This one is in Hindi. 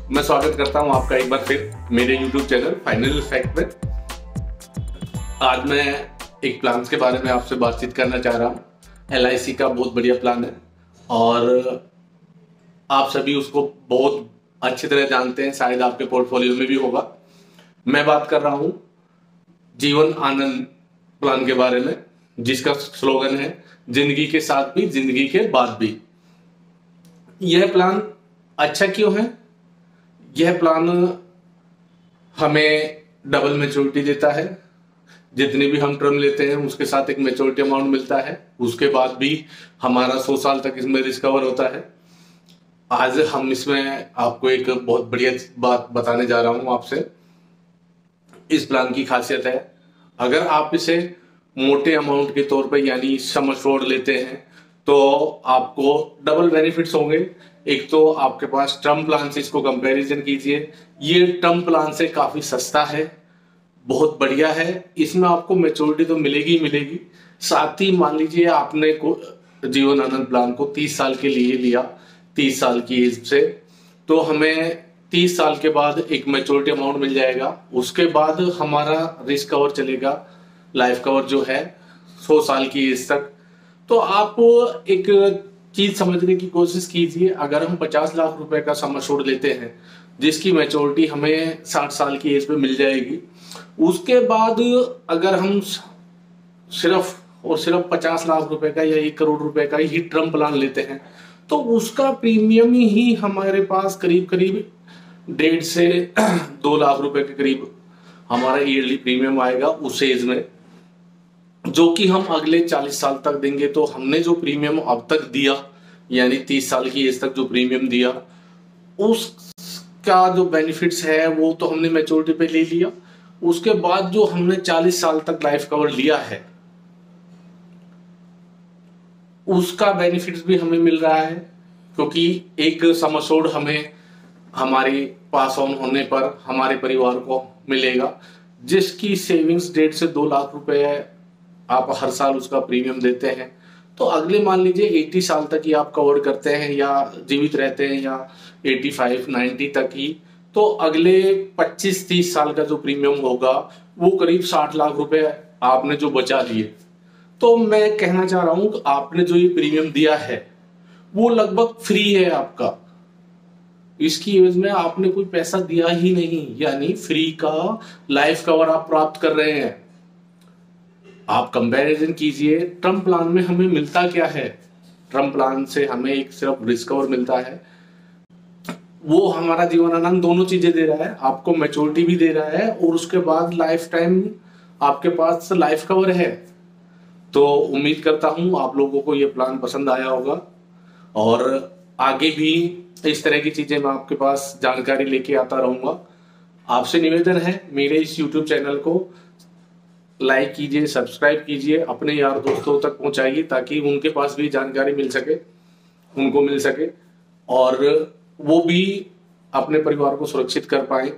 मैं स्वागत करता हूं आपका एक बार फिर मेरे YouTube चैनल फाइनल फैक्ट में। आज मैं एक प्लान के बारे में आपसे बातचीत करना चाह रहा हूं। LIC का बहुत बढ़िया प्लान है और आप सभी उसको बहुत अच्छी तरह जानते हैं, शायद आपके पोर्टफोलियो में भी होगा। मैं बात कर रहा हूं जीवन आनंद प्लान के बारे में, जिसका स्लोगन है जिंदगी के साथ भी जिंदगी के बाद भी। यह प्लान अच्छा क्यों है? यह प्लान हमें डबल मैच्योरिटी देता है। जितनी भी हम टर्म लेते हैं उसके साथ एक मैच्योरिटी अमाउंट मिलता है। उसके बाद भी हमारा 100 साल तक इसमें रिकवर होता है। आज हम इसमें आपको एक बहुत बढ़िया बात बताने जा रहा हूं आपसे। इस प्लान की खासियत है, अगर आप इसे मोटे अमाउंट के तौर पर यानी सम एश्योर्ड लेते हैं तो आपको डबल बेनिफिट्स होंगे। एक तो आपके पास टर्म प्लान से इसको कंपैरिजन कीजिए, ये टर्म प्लान से काफी सस्ता है, बहुत बढ़िया है। इसमें आपको मैच्योरिटी तो मिलेगी ही मिलेगी, साथ ही मान लीजिए आपने को जीवन आनंद प्लान को 30 साल के लिए लिया, 30 साल की एज से, तो हमें 30 साल के बाद एक मैच्योरिटी अमाउंट मिल जाएगा। उसके बाद हमारा रिस्क कवर चलेगा, लाइफ कवर जो है 100 साल की एज तक। तो आप एक चीज समझने की कोशिश कीजिए, अगर हम 50 लाख रुपए का सम एश्योर्ड लेते हैं जिसकी मैच्योरिटी हमें 60 साल की एज पे मिल जाएगी, उसके बाद अगर हम सिर्फ और सिर्फ 50 लाख रुपए का या 1 करोड़ रुपए का ही टर्म प्लान लेते हैं तो उसका प्रीमियम ही हमारे पास करीब करीब 1.5 से 2 लाख रुपए के करीब हमारा ईयरली प्रीमियम आएगा उस एज में, जो कि हम अगले 40 साल तक देंगे। तो हमने जो प्रीमियम अब तक दिया यानी 30 साल की एज तक जो प्रीमियम दिया, उसका जो बेनिफिट्स है वो तो हमने मैच्योरिटी पे ले लिया। उसके बाद जो हमने 40 साल तक लाइफ कवर लिया है उसका बेनिफिट्स भी हमें मिल रहा है, क्योंकि एक सम एश्योर्ड हमें हमारे पास ऑन होने पर हमारे परिवार को मिलेगा, जिसकी सेविंग्स 1.5 से 2 लाख रुपए आप हर साल उसका प्रीमियम देते हैं। तो अगले मान लीजिए 80 साल तक ही आप कवर करते हैं या जीवित रहते हैं या 85-90 तक ही, तो अगले 25-30 साल का जो प्रीमियम होगा वो करीब 60 लाख रुपए आपने जो बचा लिए। तो मैं कहना चाह रहा हूं कि आपने जो ये प्रीमियम दिया है वो लगभग फ्री है आपका। इसकी एवज में आपने कोई पैसा दिया ही नहीं, यानी फ्री का लाइफ कवर आप प्राप्त कर रहे हैं। आप कंपैरिजन कीजिए, टर्म प्लान में हमें मिलता क्या है? टर्म प्लान से हमें एक सिर्फ रिस्क कवर मिलता है, वो हमारा जीवन आनंद दोनों चीजें दे रहा है, आपको मैच्योरिटी भी दे रहा है और उसके बाद लाइफ टाइम आपके पास लाइफ कवर है। तो उम्मीद करता हूं आप लोगों को ये प्लान पसंद आया होगा और आगे भी इस तरह की चीजें मैं आपके पास जानकारी लेके आता रहूंगा। आपसे निवेदन है, मेरे इस YouTube चैनल को लाइक कीजिए, सब्सक्राइब कीजिए, अपने यार दोस्तों तक पहुंचाइए ताकि उनके पास भी जानकारी मिल सके, उनको मिल सके और वो भी अपने परिवार को सुरक्षित कर पाए।